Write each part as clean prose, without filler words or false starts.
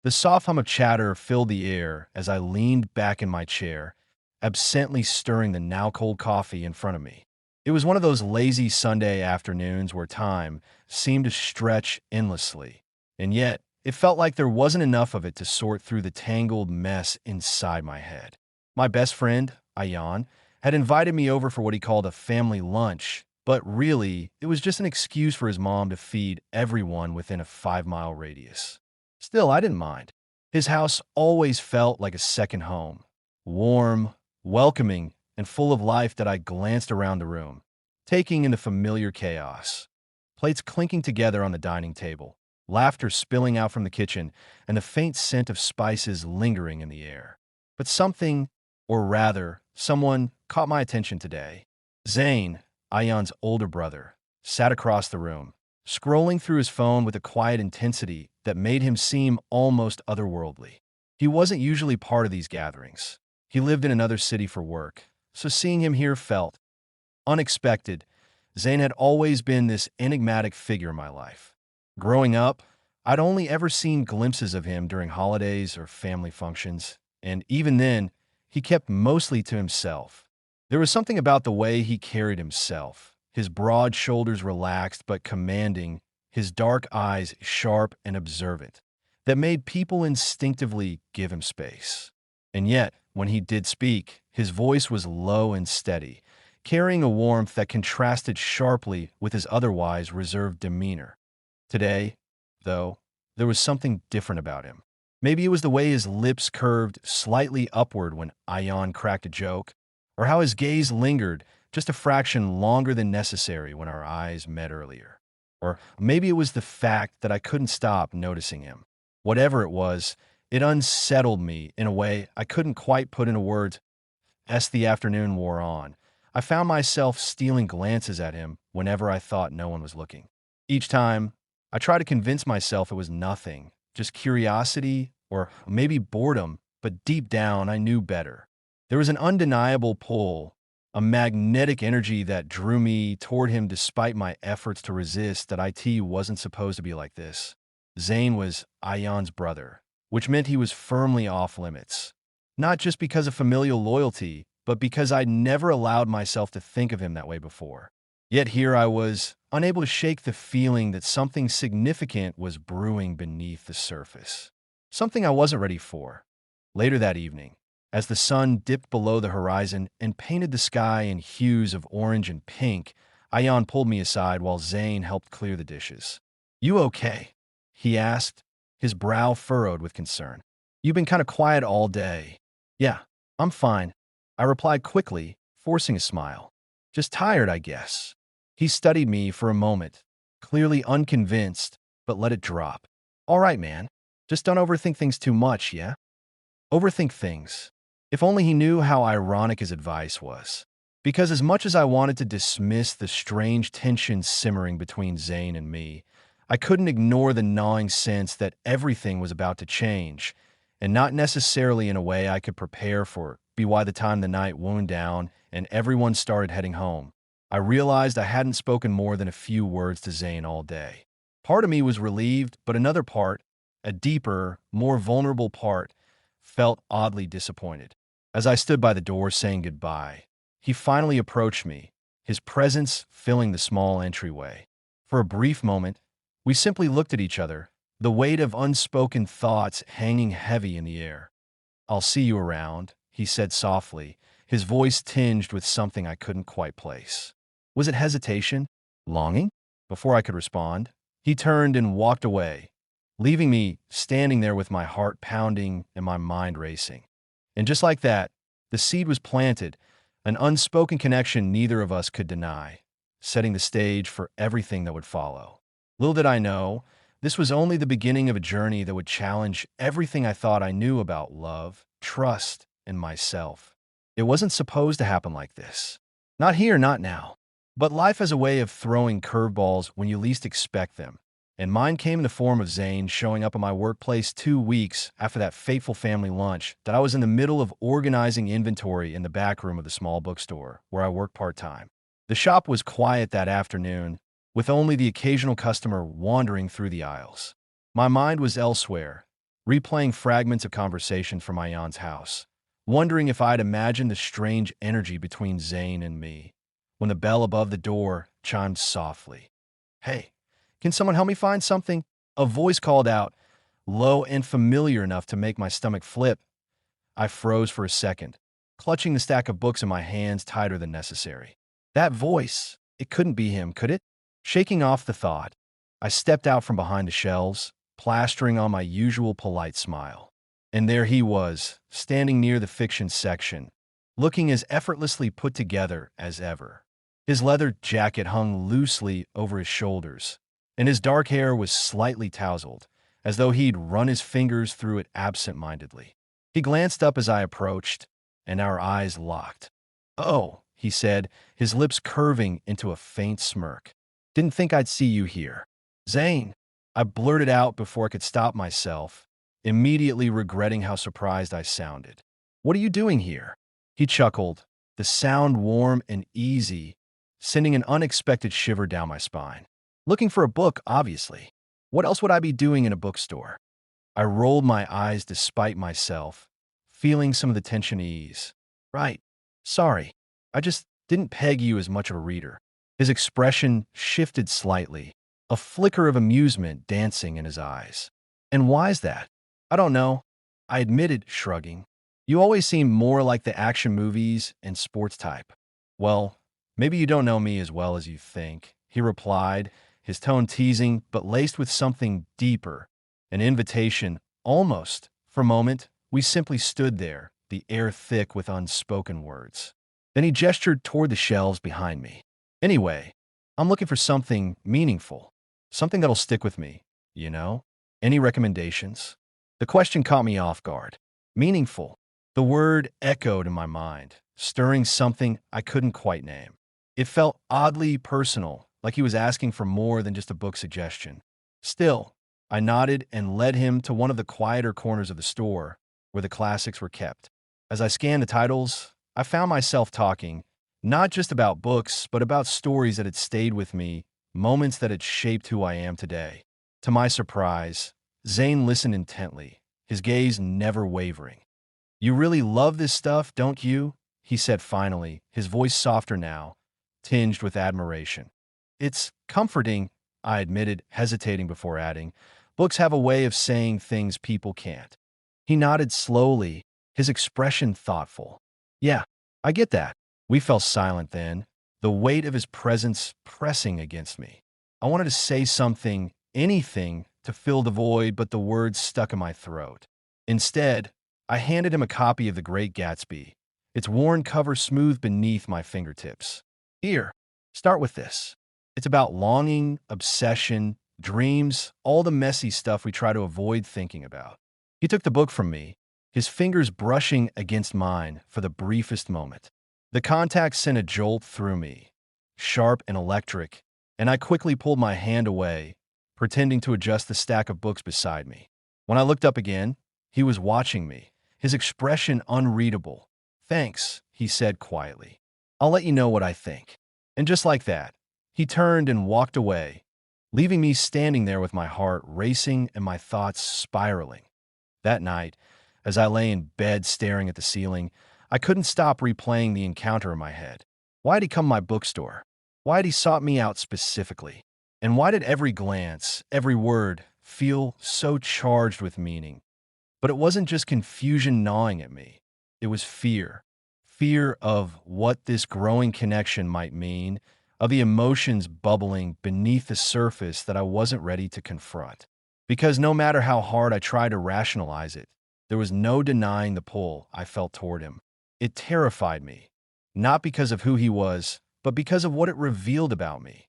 The soft hum of chatter filled the air as I leaned back in my chair, absently stirring the now cold coffee in front of me. It was one of those lazy Sunday afternoons where time seemed to stretch endlessly, and yet it felt like there wasn't enough of it to sort through the tangled mess inside my head. My best friend, Ayan, had invited me over for what he called a family lunch, but really, it was just an excuse for his mom to feed everyone within a 5-mile radius. Still, I didn't mind. His house always felt like a second home, warm, welcoming, and full of life that I glanced around the room, taking in the familiar chaos. Plates clinking together on the dining table, laughter spilling out from the kitchen, and the faint scent of spices lingering in the air. But something, or rather, someone, caught my attention today. Zane, Ayan's older brother, sat across the room, scrolling through his phone with a quiet intensity that made him seem almost otherworldly. He wasn't usually part of these gatherings. He lived in another city for work, so seeing him here felt unexpected. Zane had always been this enigmatic figure in my life. Growing up, I'd only ever seen glimpses of him during holidays or family functions, and even then, he kept mostly to himself. There was something about the way he carried himself, his broad shoulders relaxed but commanding, his dark eyes sharp and observant, that made people instinctively give him space. And yet, when he did speak, his voice was low and steady, carrying a warmth that contrasted sharply with his otherwise reserved demeanor. Today, though, there was something different about him. Maybe it was the way his lips curved slightly upward when Ayan cracked a joke, or how his gaze lingered just a fraction longer than necessary when our eyes met earlier. Or maybe it was the fact that I couldn't stop noticing him. Whatever it was, it unsettled me in a way I couldn't quite put into words. As the afternoon wore on, I found myself stealing glances at him whenever I thought no one was looking. Each time, I tried to convince myself it was nothing, just curiosity or maybe boredom, but deep down I knew better. There was an undeniable pull, a magnetic energy that drew me toward him despite my efforts to resist that IT wasn't supposed to be like this. Zane was Ayan's brother, which meant he was firmly off limits. Not just because of familial loyalty, but because I'd never allowed myself to think of him that way before. Yet here I was, unable to shake the feeling that something significant was brewing beneath the surface. Something I wasn't ready for. Later that evening, as the sun dipped below the horizon and painted the sky in hues of orange and pink, Ayan pulled me aside while Zane helped clear the dishes. "You okay?" he asked, his brow furrowed with concern. "You've been kind of quiet all day." "Yeah, I'm fine," I replied quickly, forcing a smile. "Just tired, I guess." He studied me for a moment, clearly unconvinced, but let it drop. "All right, man. Just don't overthink things too much, yeah?" Overthink things. If only he knew how ironic his advice was. Because as much as I wanted to dismiss the strange tension simmering between Zane and me, I couldn't ignore the gnawing sense that everything was about to change, and not necessarily in a way I could prepare for by the time the night wound down and everyone started heading home. I realized I hadn't spoken more than a few words to Zane all day. Part of me was relieved, but another part, a deeper, more vulnerable part, felt oddly disappointed. As I stood by the door saying goodbye, he finally approached me, his presence filling the small entryway. For a brief moment, we simply looked at each other, the weight of unspoken thoughts hanging heavy in the air. "I'll see you around," he said softly, his voice tinged with something I couldn't quite place. Was it hesitation? Longing? Before I could respond, he turned and walked away, leaving me standing there with my heart pounding and my mind racing. And just like that, the seed was planted, an unspoken connection neither of us could deny, setting the stage for everything that would follow. Little did I know, this was only the beginning of a journey that would challenge everything I thought I knew about love, trust, and myself. It wasn't supposed to happen like this. Not here, not now. But life has a way of throwing curveballs when you least expect them. And mine came in the form of Zane showing up at my workplace 2 weeks after that fateful family lunch that I was in the middle of organizing inventory in the back room of the small bookstore where I work part-time. The shop was quiet that afternoon, with only the occasional customer wandering through the aisles. My mind was elsewhere, replaying fragments of conversation from Ayan's house, wondering if I'd imagined the strange energy between Zane and me, when the bell above the door chimed softly. "Hey, can someone help me find something?" A voice called out, low and familiar enough to make my stomach flip. I froze for a second, clutching the stack of books in my hands tighter than necessary. That voice, it couldn't be him, could it? Shaking off the thought, I stepped out from behind the shelves, plastering on my usual polite smile. And there he was, standing near the fiction section, looking as effortlessly put together as ever. His leather jacket hung loosely over his shoulders, and his dark hair was slightly tousled, as though he'd run his fingers through it absent-mindedly. He glanced up as I approached, and our eyes locked. "Oh," he said, his lips curving into a faint smirk. "Didn't think I'd see you here." "Zane," I blurted out before I could stop myself, immediately regretting how surprised I sounded. "What are you doing here?" He chuckled, the sound warm and easy, sending an unexpected shiver down my spine. "Looking for a book, obviously. What else would I be doing in a bookstore?" I rolled my eyes despite myself, feeling some of the tension ease. "Right. Sorry. I just didn't peg you as much of a reader." His expression shifted slightly, a flicker of amusement dancing in his eyes. "And why's that?" "I don't know," I admitted, shrugging. "You always seem more like the action movies and sports type." "Well, maybe you don't know me as well as you think," he replied, his tone teasing but laced with something deeper, an invitation, almost. For a moment, we simply stood there, the air thick with unspoken words. Then he gestured toward the shelves behind me. "Anyway, I'm looking for something meaningful, something that'll stick with me, you know? Any recommendations?" The question caught me off guard. Meaningful. The word echoed in my mind, stirring something I couldn't quite name. It felt oddly personal, like he was asking for more than just a book suggestion. Still, I nodded and led him to one of the quieter corners of the store, where the classics were kept. As I scanned the titles, I found myself talking, not just about books, but about stories that had stayed with me, moments that had shaped who I am today. To my surprise, Zane listened intently, his gaze never wavering. "You really love this stuff, don't you?" he said finally, his voice softer now, tinged with admiration. "It's comforting," I admitted, hesitating before adding. "Books have a way of saying things people can't." He nodded slowly, his expression thoughtful. "Yeah, I get that." We fell silent then, the weight of his presence pressing against me. I wanted to say something, anything, to fill the void, but the words stuck in my throat. Instead, I handed him a copy of The Great Gatsby, its worn cover smooth beneath my fingertips. "Here, start with this. It's about longing, obsession, dreams, all the messy stuff we try to avoid thinking about." He took the book from me, his fingers brushing against mine for the briefest moment. The contact sent a jolt through me, sharp and electric, and I quickly pulled my hand away, pretending to adjust the stack of books beside me. When I looked up again, he was watching me, his expression unreadable. "Thanks," he said quietly. "I'll let you know what I think." And just like that, he turned and walked away, leaving me standing there with my heart racing and my thoughts spiraling. That night, as I lay in bed staring at the ceiling, I couldn't stop replaying the encounter in my head. Why had he come to my bookstore? Why had he sought me out specifically? And why did every glance, every word, feel so charged with meaning? But it wasn't just confusion gnawing at me. It was fear. Fear of what this growing connection might mean, of the emotions bubbling beneath the surface that I wasn't ready to confront. Because no matter how hard I tried to rationalize it, there was no denying the pull I felt toward him. It terrified me, not because of who he was, but because of what it revealed about me.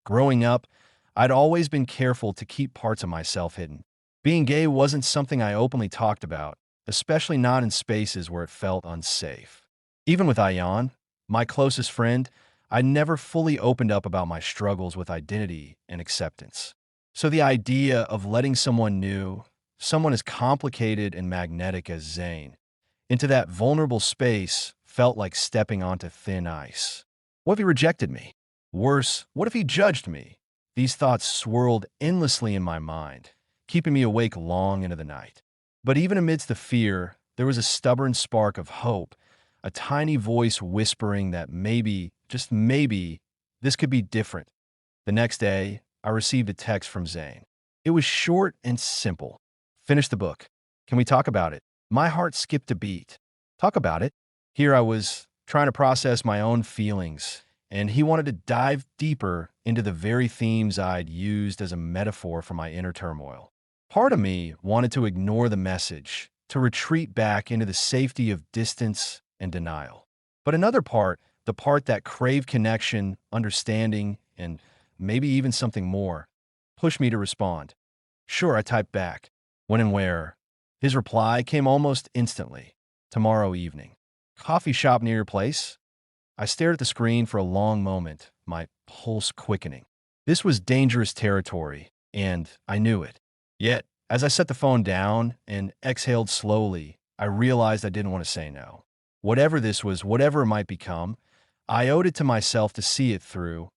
Growing up, I'd always been careful to keep parts of myself hidden. Being gay wasn't something I openly talked about, especially not in spaces where it felt unsafe. Even with Ayan, my closest friend, I never fully opened up about my struggles with identity and acceptance. So the idea of letting someone new, someone as complicated and magnetic as Zane, into that vulnerable space felt like stepping onto thin ice. What if he rejected me? Worse, what if he judged me? These thoughts swirled endlessly in my mind, keeping me awake long into the night. But even amidst the fear, there was a stubborn spark of hope, a tiny voice whispering that maybe, just maybe, this could be different. The next day, I received a text from Zane. It was short and simple. Finish the book. Can we talk about it? My heart skipped a beat. Talk about it? Here I was, trying to process my own feelings, and he wanted to dive deeper into the very themes I'd used as a metaphor for my inner turmoil. Part of me wanted to ignore the message, to retreat back into the safety of distance and denial. But another part, the part that craved connection, understanding, and maybe even something more, pushed me to respond. Sure, I typed back. When and where? His reply came almost instantly. Tomorrow evening. Coffee shop near your place? I stared at the screen for a long moment, my pulse quickening. This was dangerous territory, and I knew it. Yet, as I set the phone down and exhaled slowly, I realized I didn't want to say no. Whatever this was, whatever it might become, I owed it to myself to see it through.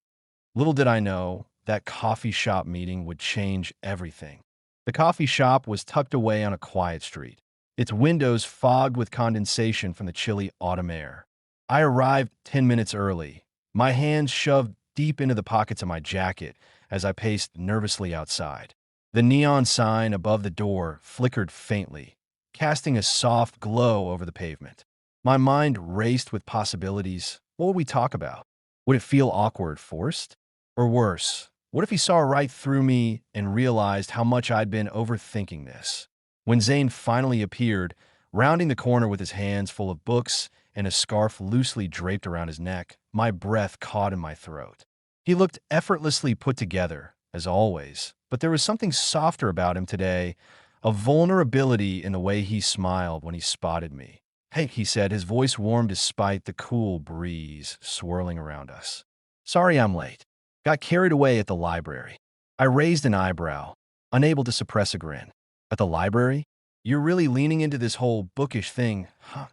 Little did I know that coffee shop meeting would change everything. The coffee shop was tucked away on a quiet street, its windows fogged with condensation from the chilly autumn air. I arrived 10 minutes early, my hands shoved deep into the pockets of my jacket as I paced nervously outside. The neon sign above the door flickered faintly, casting a soft glow over the pavement. My mind raced with possibilities. What would we talk about? Would it feel awkward, forced? Or worse, what if he saw right through me and realized how much I'd been overthinking this? When Zane finally appeared, rounding the corner with his hands full of books and a scarf loosely draped around his neck, my breath caught in my throat. He looked effortlessly put together, as always, but there was something softer about him today, a vulnerability in the way he smiled when he spotted me. Hey, he said, his voice warm despite the cool breeze swirling around us. Sorry I'm late. Got carried away at the library. I raised an eyebrow, unable to suppress a grin. At the library? You're really leaning into this whole bookish thing, huh?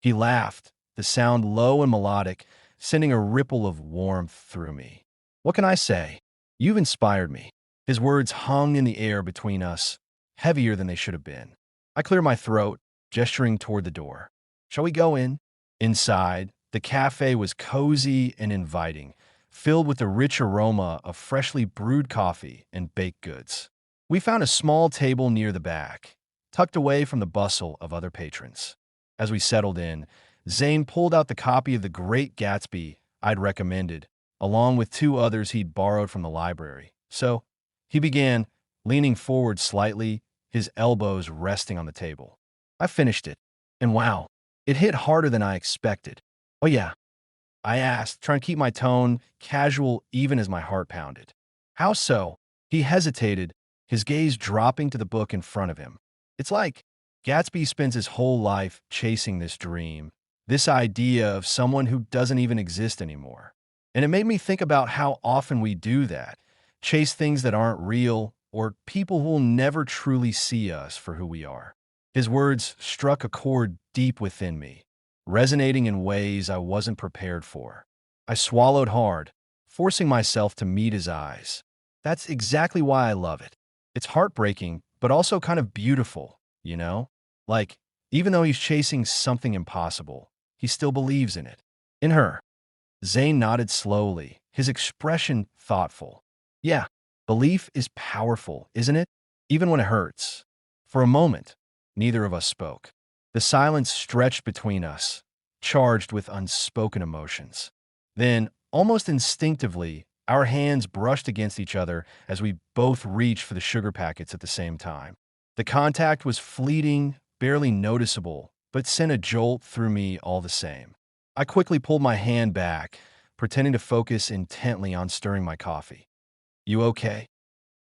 He laughed, the sound low and melodic, sending a ripple of warmth through me. What can I say? You've inspired me. His words hung in the air between us, heavier than they should have been. I cleared my throat, gesturing toward the door. Shall we go in? Inside, the cafe was cozy and inviting, filled with the rich aroma of freshly brewed coffee and baked goods. We found a small table near the back, tucked away from the bustle of other patrons. As we settled in, Zane pulled out the copy of The Great Gatsby I'd recommended, along with two others he'd borrowed from the library. So, he began, leaning forward slightly, his elbows resting on the table. I finished it, and wow, it hit harder than I expected. Oh yeah, I asked, trying to keep my tone casual even as my heart pounded. How so? He hesitated, his gaze dropping to the book in front of him. It's like Gatsby spends his whole life chasing this dream, this idea of someone who doesn't even exist anymore. And it made me think about how often we do that, chase things that aren't real or people who will never truly see us for who we are. His words struck a chord deep within me, resonating in ways I wasn't prepared for. I swallowed hard, forcing myself to meet his eyes. That's exactly why I love it. It's heartbreaking, but also kind of beautiful, you know? Like, even though he's chasing something impossible, he still believes in it. In her. Zane nodded slowly, his expression thoughtful. Yeah, belief is powerful, isn't it? Even when it hurts. For a moment, neither of us spoke. The silence stretched between us, charged with unspoken emotions. Then, almost instinctively, our hands brushed against each other as we both reached for the sugar packets at the same time. The contact was fleeting, barely noticeable, but sent a jolt through me all the same. I quickly pulled my hand back, pretending to focus intently on stirring my coffee. You okay?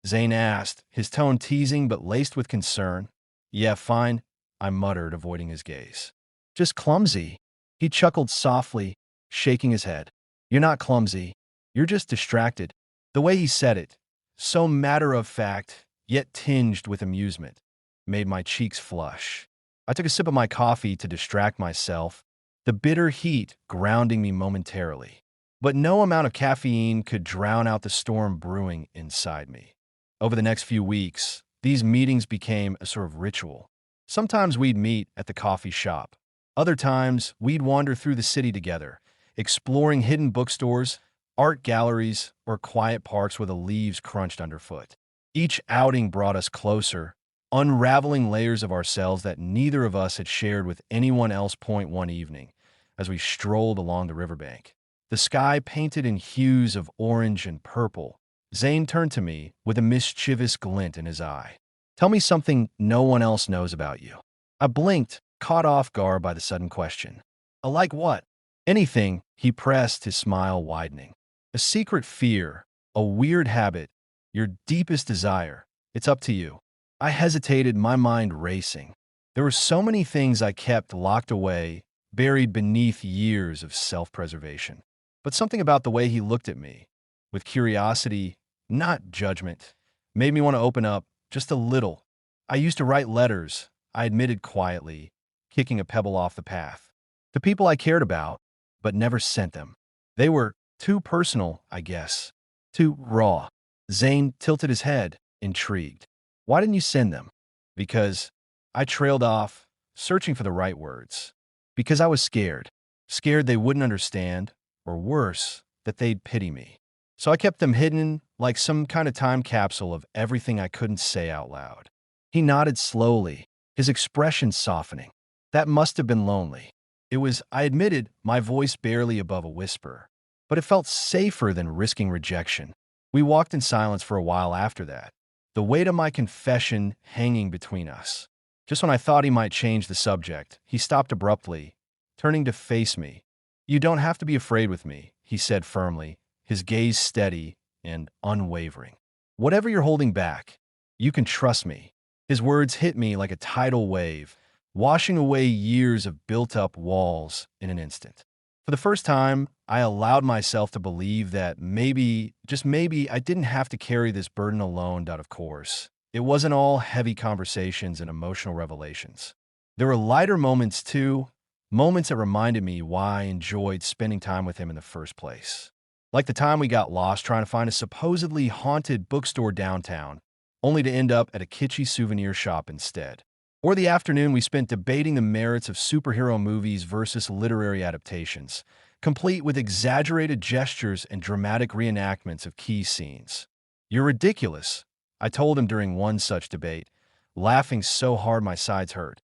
Zane asked, his tone teasing but laced with concern. Yeah, fine, I muttered, avoiding his gaze. Just clumsy. He chuckled softly, shaking his head. You're not clumsy. You're just distracted. The way he said it, so matter-of-fact, yet tinged with amusement, made my cheeks flush. I took a sip of my coffee to distract myself, the bitter heat grounding me momentarily. But no amount of caffeine could drown out the storm brewing inside me. Over the next few weeks, these meetings became a sort of ritual. Sometimes we'd meet at the coffee shop. Other times, we'd wander through the city together, exploring hidden bookstores, art galleries, or quiet parks where the leaves crunched underfoot. Each outing brought us closer, unraveling layers of ourselves that neither of us had shared with anyone else. Point one evening, as we strolled along the riverbank, the sky painted in hues of orange and purple, Zane turned to me with a mischievous glint in his eye. Tell me something no one else knows about you. I blinked, caught off guard by the sudden question. Like what? Anything, he pressed, his smile widening. A secret fear, a weird habit, your deepest desire. It's up to you. I hesitated, my mind racing. There were so many things I kept locked away, buried beneath years of self-preservation. But something about the way he looked at me, with curiosity, not judgment, made me want to open up just a little. I used to write letters, I admitted quietly, kicking a pebble off the path, to people I cared about, but never sent them. They were too personal, I guess, too raw. Zane tilted his head, intrigued. Why didn't you send them? Because I trailed off, searching for the right words. Because I was scared. Scared they wouldn't understand, or worse, that they'd pity me. So I kept them hidden like some kind of time capsule of everything I couldn't say out loud. He nodded slowly, his expression softening. That must have been lonely. It was, I admitted, my voice barely above a whisper. But it felt safer than risking rejection. We walked in silence for a while after that, the weight of my confession hanging between us. Just when I thought he might change the subject, he stopped abruptly, turning to face me. You don't have to be afraid with me, he said firmly, his gaze steady and unwavering. Whatever you're holding back, you can trust me. His words hit me like a tidal wave, washing away years of built-up walls in an instant. For the first time, I allowed myself to believe that maybe, just maybe, I didn't have to carry this burden alone. Of course, it wasn't all heavy conversations and emotional revelations. There were lighter moments too, moments that reminded me why I enjoyed spending time with him in the first place. Like the time we got lost trying to find a supposedly haunted bookstore downtown, only to end up at a kitschy souvenir shop instead. Or the afternoon we spent debating the merits of superhero movies versus literary adaptations, complete with exaggerated gestures and dramatic reenactments of key scenes. You're ridiculous, I told him during one such debate, laughing so hard my sides hurt.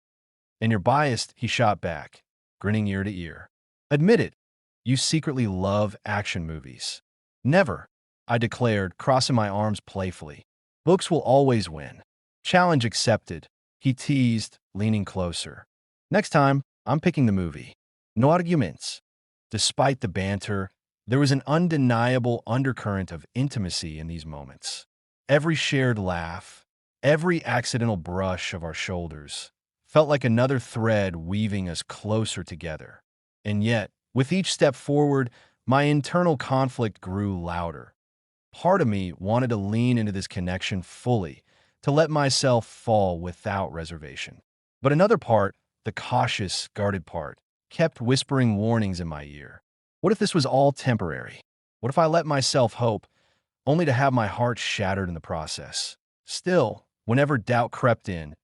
And you're biased, he shot back, grinning ear to ear. Admit it, you secretly love action movies. Never, I declared, crossing my arms playfully. Books will always win. Challenge accepted, he teased, leaning closer. Next time, I'm picking the movie. No arguments. Despite the banter, there was an undeniable undercurrent of intimacy in these moments. Every shared laugh, every accidental brush of our shoulders, felt like another thread weaving us closer together. And yet, with each step forward, my internal conflict grew louder. Part of me wanted to lean into this connection fully, to let myself fall without reservation. But another part, the cautious, guarded part, kept whispering warnings in my ear. What if this was all temporary? What if I let myself hope, only to have my heart shattered in the process? Still, whenever doubt crept in,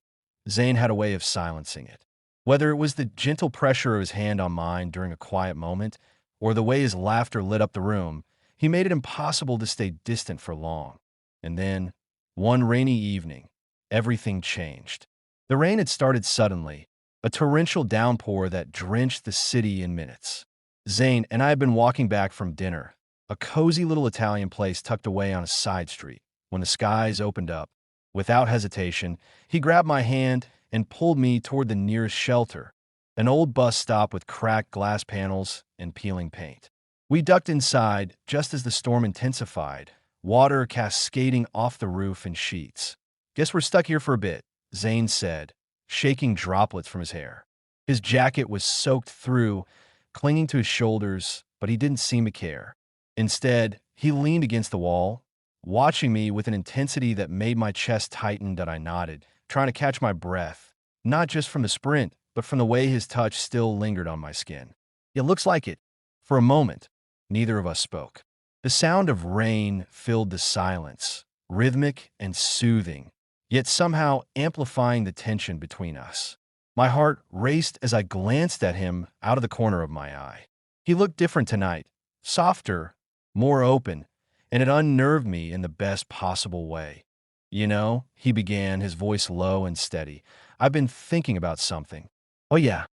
Zane had a way of silencing it. Whether it was the gentle pressure of his hand on mine during a quiet moment, or the way his laughter lit up the room, he made it impossible to stay distant for long. And then, one rainy evening, everything changed. The rain had started suddenly, a torrential downpour that drenched the city in minutes. Zane and I had been walking back from dinner, a cozy little Italian place tucked away on a side street, when the skies opened up. Without hesitation, he grabbed my hand and pulled me toward the nearest shelter, an old bus stop with cracked glass panels and peeling paint. We ducked inside just as the storm intensified, water cascading off the roof in sheets. Guess we're stuck here for a bit, Zane said, shaking droplets from his hair. His jacket was soaked through, clinging to his shoulders, but he didn't seem to care. Instead, he leaned against the wall, watching me with an intensity that made my chest tighten. That I nodded, trying to catch my breath, not just from the sprint, but from the way his touch still lingered on my skin. It looks like it. For a moment, neither of us spoke. The sound of rain filled the silence, rhythmic and soothing, yet somehow amplifying the tension between us. My heart raced as I glanced at him out of the corner of my eye. He looked different tonight, softer, more open, and it unnerved me in the best possible way. You know, he began, his voice low and steady. I've been thinking about something. Oh, yeah,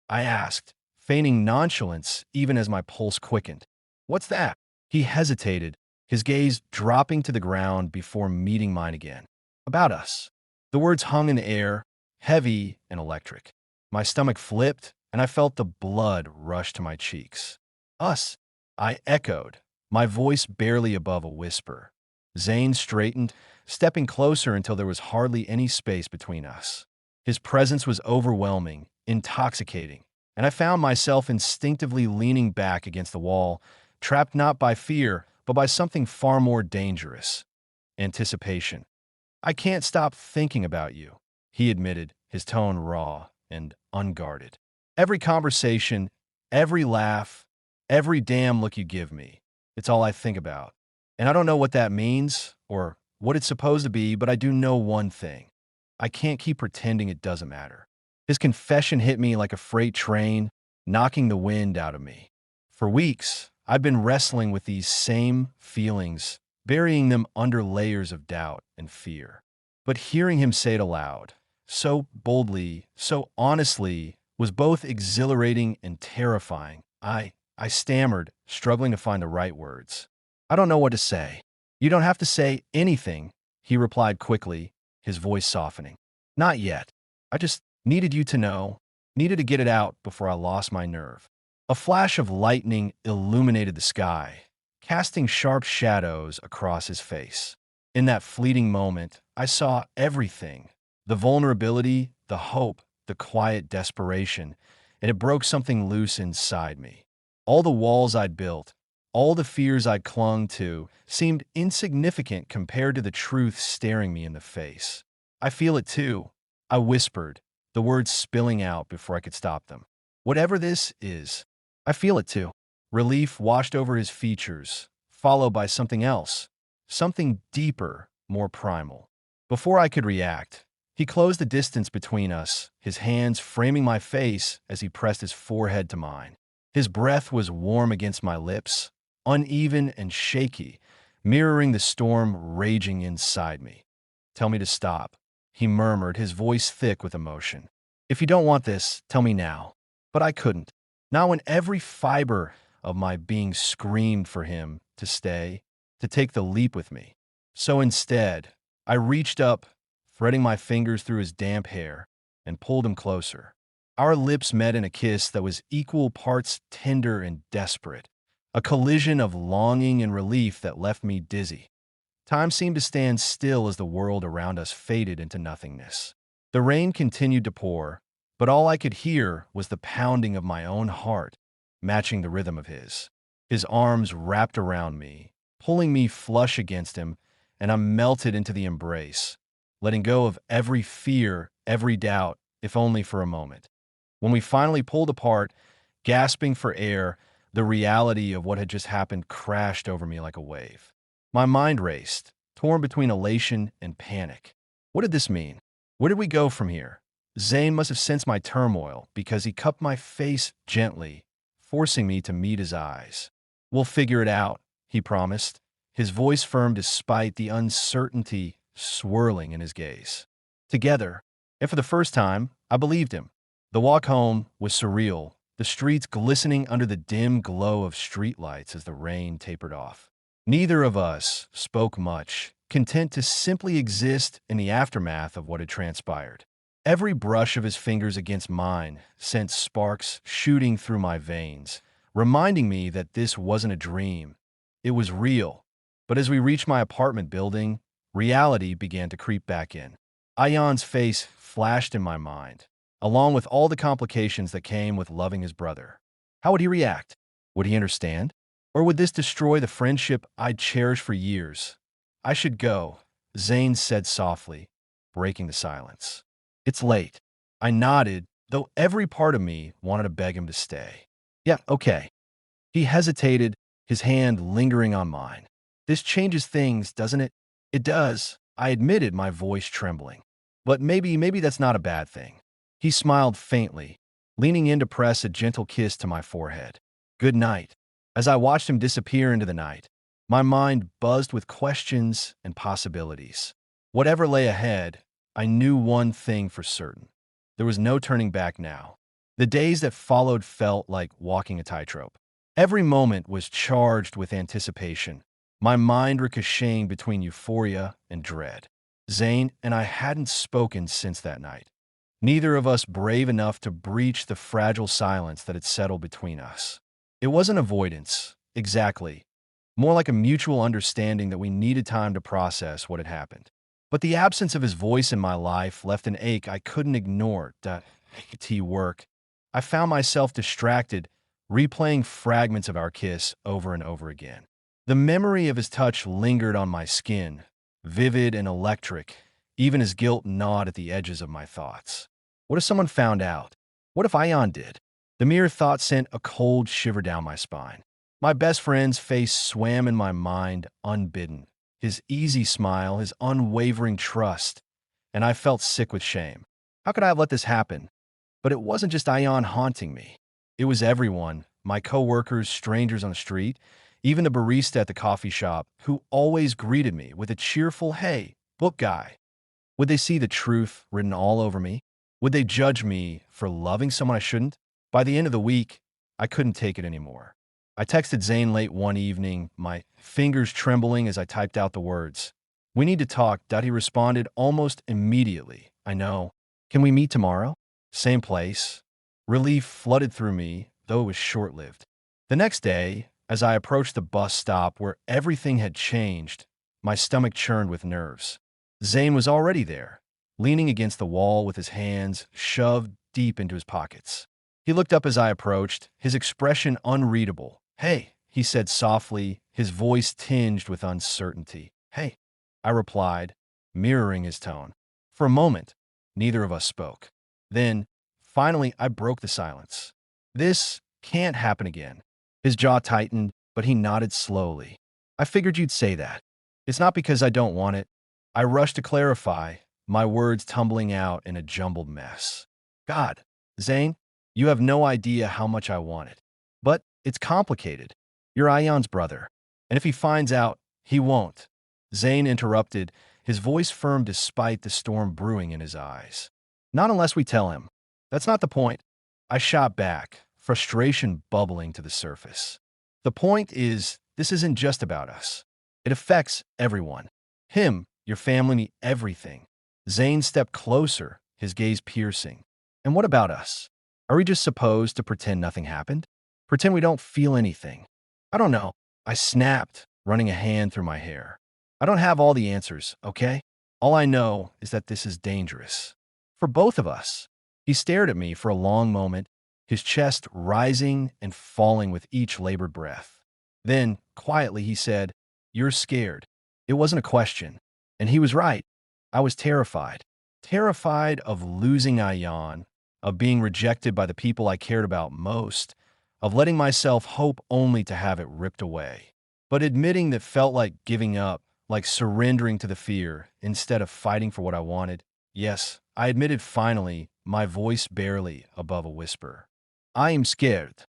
I asked, feigning nonchalance even as my pulse quickened. What's that? He hesitated, his gaze dropping to the ground before meeting mine again. About us. The words hung in the air, heavy and electric. My stomach flipped, and I felt the blood rush to my cheeks. Us, I echoed, my voice barely above a whisper. Zane straightened, stepping closer until there was hardly any space between us. His presence was overwhelming, intoxicating, and I found myself instinctively leaning back against the wall, trapped not by fear, but by something far more dangerous: anticipation. I can't stop thinking about you, he admitted, his tone raw and unguarded. Every conversation, every laugh, every damn look you give me, it's all I think about. And I don't know what that means or what it's supposed to be, but I do know one thing. I can't keep pretending it doesn't matter. His confession hit me like a freight train, knocking the wind out of me. For weeks, I'd been wrestling with these same feelings, burying them under layers of doubt and fear. But hearing him say it aloud, so boldly, so honestly, was both exhilarating and terrifying. I stammered, struggling to find the right words. I don't know what to say. You don't have to say anything, he replied quickly, his voice softening. Not yet. I just needed you to know, needed to get it out before I lost my nerve. A flash of lightning illuminated the sky, casting sharp shadows across his face. In that fleeting moment, I saw everything: the vulnerability, the hope, the quiet desperation, and it broke something loose inside me. All the walls I'd built, all the fears I'd clung to, seemed insignificant compared to the truth staring me in the face. I feel it too, I whispered, the words spilling out before I could stop them. Whatever this is, I feel it too. Relief washed over his features, followed by something else, something deeper, more primal. Before I could react, he closed the distance between us, his hands framing my face as he pressed his forehead to mine. His breath was warm against my lips, uneven and shaky, mirroring the storm raging inside me. Tell me to stop, he murmured, his voice thick with emotion. If you don't want this, tell me now. But I couldn't. Not when every fiber of my being screamed for him to stay, to take the leap with me. So instead, I reached up, threading my fingers through his damp hair, and pulled him closer. Our lips met in a kiss that was equal parts tender and desperate, a collision of longing and relief that left me dizzy. Time seemed to stand still as the world around us faded into nothingness. The rain continued to pour, but all I could hear was the pounding of my own heart, matching the rhythm of his. His arms wrapped around me, pulling me flush against him, and I melted into the embrace, letting go of every fear, every doubt, if only for a moment. When we finally pulled apart, gasping for air, the reality of what had just happened crashed over me like a wave. My mind raced, torn between elation and panic. What did this mean? Where did we go from here? Zane must have sensed my turmoil because he cupped my face gently, forcing me to meet his eyes. We'll figure it out, he promised, his voice firm despite the uncertainty swirling in his gaze. Together, and for the first time, I believed him. The walk home was surreal, the streets glistening under the dim glow of streetlights as the rain tapered off. Neither of us spoke much, content to simply exist in the aftermath of what had transpired. Every brush of his fingers against mine sent sparks shooting through my veins, reminding me that this wasn't a dream. It was real. But as we reached my apartment building, reality began to creep back in. Ayan's face flashed in my mind, along with all the complications that came with loving his brother. How would he react? Would he understand? Or would this destroy the friendship I'd cherished for years? I should go, Zane said softly, breaking the silence. It's late. I nodded, though every part of me wanted to beg him to stay. Yeah, okay. He hesitated, his hand lingering on mine. This changes things, doesn't it? It does, I admitted, my voice trembling. But maybe that's not a bad thing. He smiled faintly, leaning in to press a gentle kiss to my forehead. Good night. As I watched him disappear into the night, my mind buzzed with questions and possibilities. Whatever lay ahead, I knew one thing for certain. There was no turning back now. The days that followed felt like walking a tightrope. Every moment was charged with anticipation, my mind ricocheting between euphoria and dread. Zane and I hadn't spoken since that night. Neither of us brave enough to breach the fragile silence that had settled between us. It wasn't avoidance, exactly. More like a mutual understanding that we needed time to process what had happened. But the absence of his voice in my life left an ache I couldn't ignore. Work. I found myself distracted, replaying fragments of our kiss over and over again. The memory of his touch lingered on my skin, vivid and electric, even as guilt gnawed at the edges of my thoughts. What if someone found out? What if Ion did? The mere thought sent a cold shiver down my spine. My best friend's face swam in my mind unbidden, his easy smile, his unwavering trust, and I felt sick with shame. How could I have let this happen? But it wasn't just Ion haunting me. It was everyone, my coworkers, strangers on the street, even the barista at the coffee shop, who always greeted me with a cheerful, "Hey, book guy." Would they see the truth written all over me? Would they judge me for loving someone I shouldn't? By the end of the week, I couldn't take it anymore. I texted Zane late one evening, my fingers trembling as I typed out the words. "We need to talk." He responded almost immediately. "I know. Can we meet tomorrow? Same place." Relief flooded through me, though it was short-lived. The next day, as I approached the bus stop where everything had changed, my stomach churned with nerves. Zane was already there, leaning against the wall with his hands shoved deep into his pockets. He looked up as I approached, his expression unreadable. "Hey," he said softly, his voice tinged with uncertainty. "Hey," I replied, mirroring his tone. For a moment, neither of us spoke. Then, finally, I broke the silence. "This can't happen again." His jaw tightened, but he nodded slowly. "I figured you'd say that. It's not because I don't want it." I rushed to clarify, my words tumbling out in a jumbled mess. "God, Zane, you have no idea how much I want it. But it's complicated. You're Ion's brother. And if he finds out, he won't." Zane interrupted, his voice firm despite the storm brewing in his eyes. "Not unless we tell him. That's not the point." I shot back, frustration bubbling to the surface. "The point is, this isn't just about us. It affects everyone. Him, your family, everything." Zane stepped closer, his gaze piercing. "And what about us? Are we just supposed to pretend nothing happened? Pretend we don't feel anything?" "I don't know." I snapped, running a hand through my hair. "I don't have all the answers, okay? All I know is that this is dangerous. For both of us." He stared at me for a long moment, his chest rising and falling with each labored breath. Then, quietly, he said, "You're scared." It wasn't a question. And he was right. I was terrified. Terrified of losing Ion, of being rejected by the people I cared about most, of letting myself hope only to have it ripped away. But admitting that felt like giving up, like surrendering to the fear instead of fighting for what I wanted. Yes, I admitted finally, my voice barely above a whisper. "I am scared."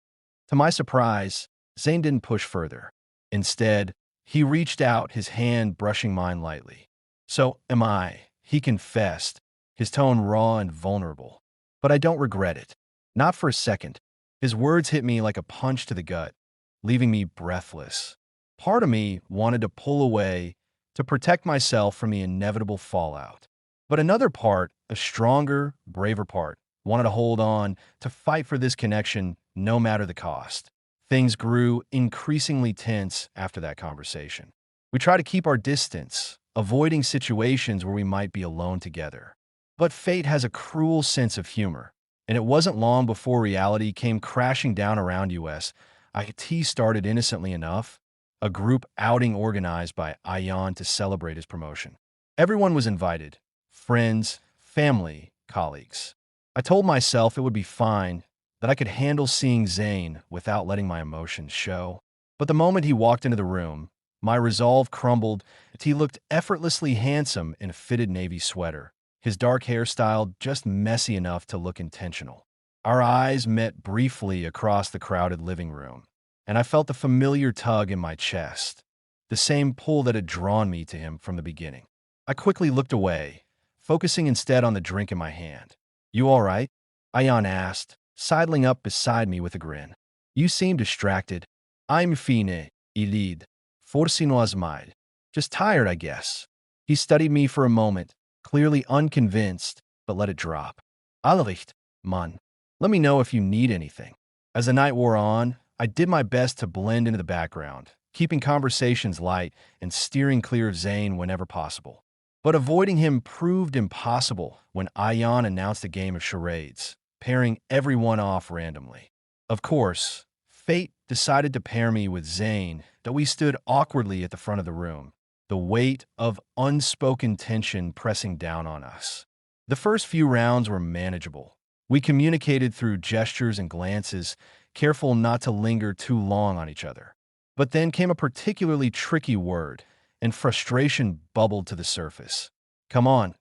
To my surprise, Zane didn't push further. Instead, he reached out, his hand brushing mine lightly. "So am I," he confessed, his tone raw and vulnerable. "But I don't regret it. Not for a second." His words hit me like a punch to the gut, leaving me breathless. Part of me wanted to pull away, to protect myself from the inevitable fallout. But another part, a stronger, braver part, wanted to hold on, to fight for this connection no matter the cost. Things grew increasingly tense after that conversation. We tried to keep our distance, avoiding situations where we might be alone together. But fate has a cruel sense of humor, and it wasn't long before reality came crashing down around us. IT started innocently enough, a group outing organized by Ion to celebrate his promotion. Everyone was invited, friends, family, colleagues. I told myself it would be fine, that I could handle seeing Zane without letting my emotions show. But the moment he walked into the room, my resolve crumbled as he looked effortlessly handsome in a fitted navy sweater, his dark hairstyle just messy enough to look intentional. Our eyes met briefly across the crowded living room, and I felt the familiar tug in my chest, the same pull that had drawn me to him from the beginning. I quickly looked away, focusing instead on the drink in my hand. "You all right?" Ayan asked, sidling up beside me with a grin. "You seem distracted." "I'm fine, Elid. Forse no asmail. Just tired, I guess." He studied me for a moment, clearly unconvinced, but let it drop. "Allericht, man. Let me know if you need anything." As the night wore on, I did my best to blend into the background, keeping conversations light and steering clear of Zane whenever possible. But avoiding him proved impossible when Ayan announced a game of charades, pairing everyone off randomly. Of course, fate decided to pair me with Zane, that we stood awkwardly at the front of the room, the weight of unspoken tension pressing down on us. The first few rounds were manageable. We communicated through gestures and glances, careful not to linger too long on each other. But then came a particularly tricky word, and frustration bubbled to the surface. "Come on,"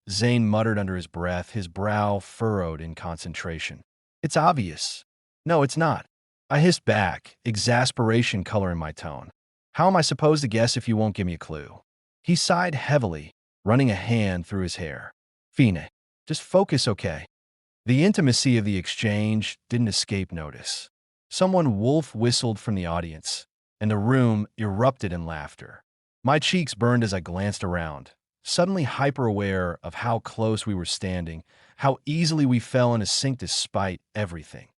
Zane muttered under his breath, his brow furrowed in concentration. "It's obvious." "No, it's not." I hissed back, exasperation coloring my tone. "How am I supposed to guess if you won't give me a clue?" He sighed heavily, running a hand through his hair. "Fine. Just focus, okay?" The intimacy of the exchange didn't escape notice. Someone wolf whistled from the audience, and the room erupted in laughter. My cheeks burned as I glanced around, suddenly hyper-aware of how close we were standing, how easily we fell into sync despite everything.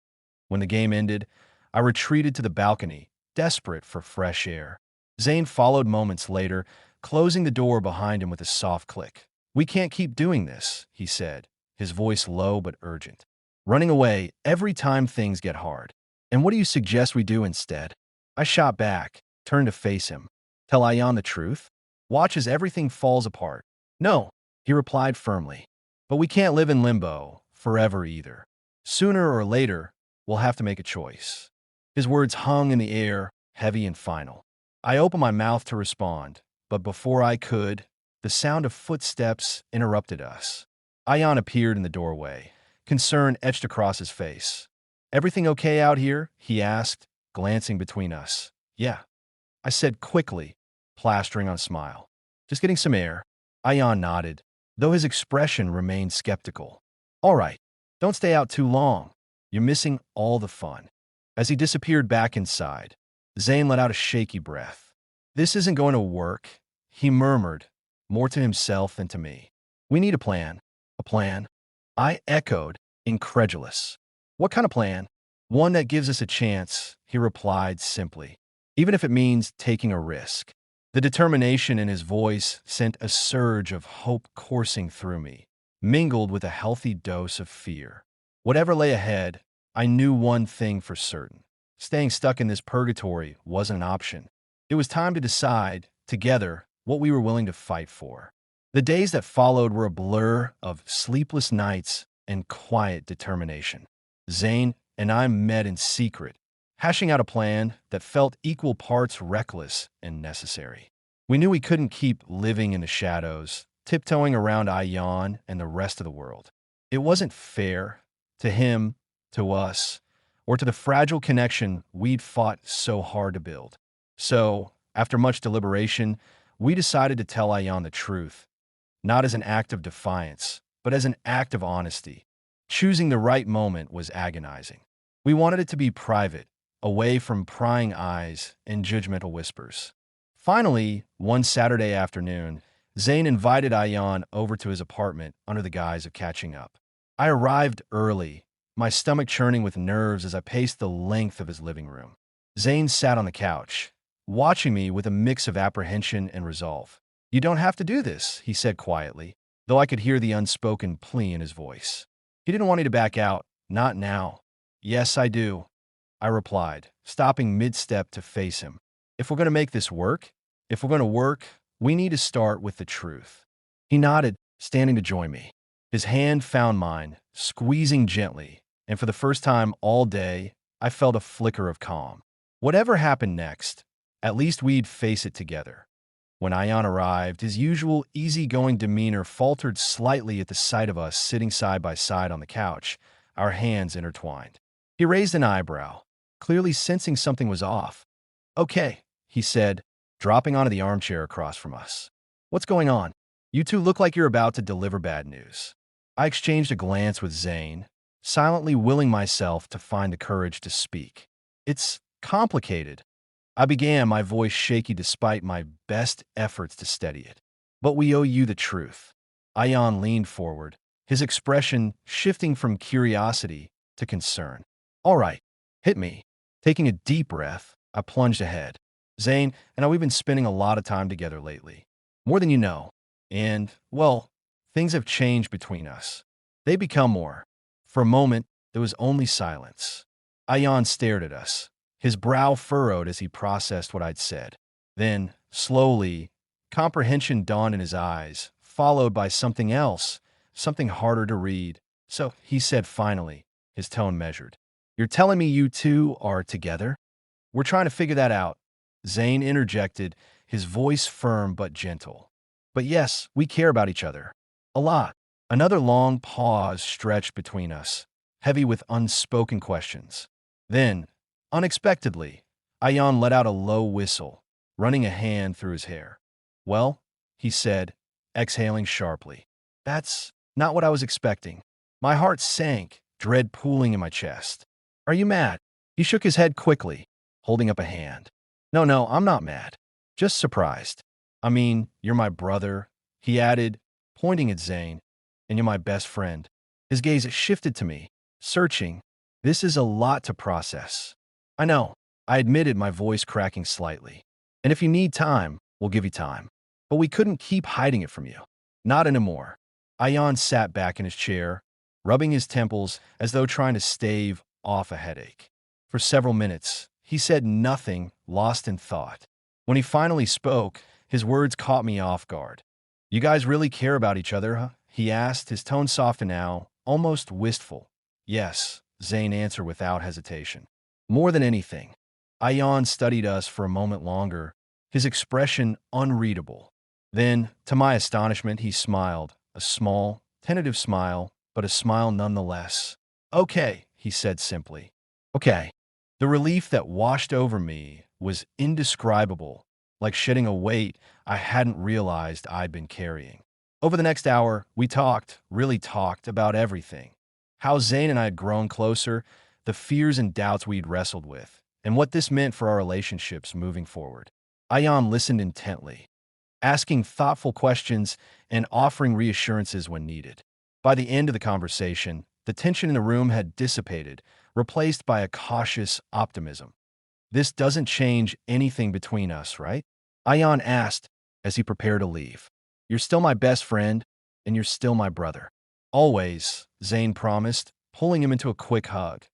When the game ended, I retreated to the balcony, desperate for fresh air. Zane followed moments later, closing the door behind him with a soft click. "We can't keep doing this," he said, his voice low but urgent. "Running away every time things get hard. And what do you suggest we do instead?" I shot back, turned to face him. "Tell Ayan the truth? Watch as everything falls apart." "No," he replied firmly. "But we can't live in limbo forever either. Sooner or later, we'll have to make a choice." His words hung in the air, heavy and final. I opened my mouth to respond, but before I could, the sound of footsteps interrupted us. Ayan appeared in the doorway, concern etched across his face. "Everything okay out here?" he asked, glancing between us. "Yeah," I said quickly, plastering on a smile. "Just getting some air." Ayan nodded, though his expression remained skeptical. "All right, don't stay out too long. You're missing all the fun." As he disappeared back inside, Zane let out a shaky breath. "This isn't going to work," he murmured, more to himself than to me. "We need a plan." "A plan?" I echoed, incredulous. "What kind of plan?" "One that gives us a chance," he replied simply, "even if it means taking a risk." The determination in his voice sent a surge of hope coursing through me, mingled with a healthy dose of fear. Whatever lay ahead, I knew one thing for certain. Staying stuck in this purgatory wasn't an option. It was time to decide, together, what we were willing to fight for. The days that followed were a blur of sleepless nights and quiet determination. Zane and I met in secret, hashing out a plan that felt equal parts reckless and necessary. We knew we couldn't keep living in the shadows, tiptoeing around Ayan and the rest of the world. It wasn't fair to him, to us, or to the fragile connection we'd fought so hard to build. So, after much deliberation, we decided to tell Ayan the truth, not as an act of defiance, but as an act of honesty. Choosing the right moment was agonizing. We wanted it to be private, away from prying eyes and judgmental whispers. Finally, one Saturday afternoon, Zane invited Ayan over to his apartment under the guise of catching up. I arrived early, my stomach churning with nerves as I paced the length of his living room. Zane sat on the couch, watching me with a mix of apprehension and resolve. "You don't have to do this," he said quietly, though I could hear the unspoken plea in his voice. He didn't want me to back out, not now. "Yes, I do," I replied, stopping mid-step to face him. If we're going to make this work, we need to start with the truth." He nodded, standing to join me. His hand found mine, squeezing gently, and for the first time all day, I felt a flicker of calm. Whatever happened next, at least we'd face it together. When Ion arrived, his usual easygoing demeanor faltered slightly at the sight of us sitting side by side on the couch, our hands intertwined. He raised an eyebrow, clearly sensing something was off. "Okay," he said, dropping onto the armchair across from us. "What's going on? You two look like you're about to deliver bad news." I exchanged a glance with Zane, silently willing myself to find the courage to speak. "It's complicated," I began, my voice shaky despite my best efforts to steady it. "But we owe you the truth." Ion leaned forward, his expression shifting from curiosity to concern. "All right, hit me." Taking a deep breath, I plunged ahead. "Zane and I, we've been spending a lot of time together lately. More than you know. And, well, things have changed between us. They become more." For a moment, there was only silence. Ion stared at us, his brow furrowed as he processed what I'd said. Then, slowly, comprehension dawned in his eyes, followed by something else, something harder to read. "So," he said finally, his tone measured, "you're telling me you two are together?" "We're trying to figure that out," Zane interjected, his voice firm but gentle. "But yes, we care about each other. A lot." Another long pause stretched between us, heavy with unspoken questions. Then, unexpectedly, Ion let out a low whistle, running a hand through his hair. "Well," he said, exhaling sharply. "That's not what I was expecting." My heart sank, dread pooling in my chest. "Are you mad?" He shook his head quickly, holding up a hand. No, I'm not mad. Just surprised." "I mean, you're my brother," he added, pointing at Zane, "and you're my best friend." His gaze shifted to me, searching. "This is a lot to process." "I know," I admitted, my voice cracking slightly. "And if you need time, we'll give you time. But we couldn't keep hiding it from you. Not anymore." Ion sat back in his chair, rubbing his temples as though trying to stave off a headache. For several minutes, he said nothing, lost in thought. When he finally spoke, his words caught me off guard. "You guys really care about each other, huh?" he asked, his tone soft now, almost wistful. "Yes," Zane answered without hesitation. "More than anything." Ion studied us for a moment longer, his expression unreadable. Then, to my astonishment, he smiled, a small, tentative smile, but a smile nonetheless. "Okay," he said simply. "Okay." The relief that washed over me was indescribable, like shedding a weight I hadn't realized I'd been carrying. Over the next hour, we talked, really talked, about everything. How Zane and I had grown closer, the fears and doubts we'd wrestled with, and what this meant for our relationships moving forward. Ion listened intently, asking thoughtful questions and offering reassurances when needed. By the end of the conversation, the tension in the room had dissipated, replaced by a cautious optimism. "This doesn't change anything between us, right?" Ion asked as he prepared to leave. "You're still my best friend, and you're still my brother." "Always," Zane promised, pulling him into a quick hug.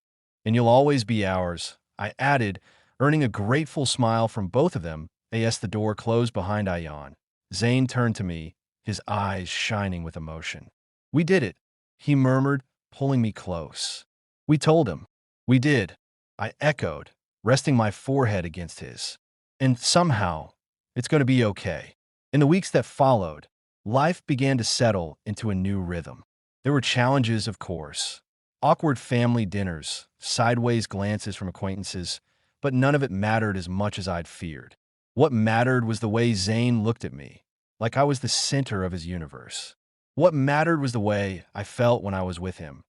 "And you'll always be ours," I added, earning a grateful smile from both of them as the door closed behind Ion. Zane turned to me, his eyes shining with emotion. "We did it," he murmured, pulling me close. "We told him." "We did," I echoed, resting my forehead against his. "And somehow, it's going to be okay." In the weeks that followed, life began to settle into a new rhythm. There were challenges, of course. Awkward family dinners, sideways glances from acquaintances, but none of it mattered as much as I'd feared. What mattered was the way Zane looked at me, like I was the center of his universe. What mattered was the way I felt when I was with him.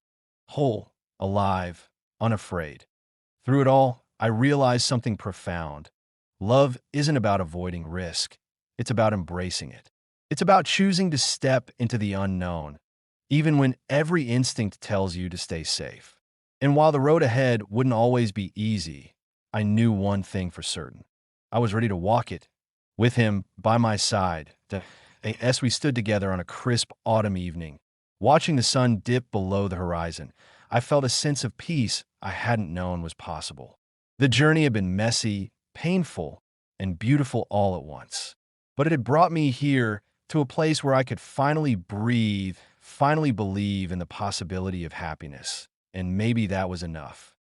Whole, alive, unafraid. Through it all, I realized something profound. Love isn't about avoiding risk. It's about embracing it. It's about choosing to step into the unknown, even when every instinct tells you to stay safe. And while the road ahead wouldn't always be easy, I knew one thing for certain. I was ready to walk it, with him by my side, as we stood together on a crisp autumn evening. Watching the sun dip below the horizon, I felt a sense of peace I hadn't known was possible. The journey had been messy, painful, and beautiful all at once. But it had brought me here to a place where I could finally breathe, finally believe in the possibility of happiness. And maybe that was enough.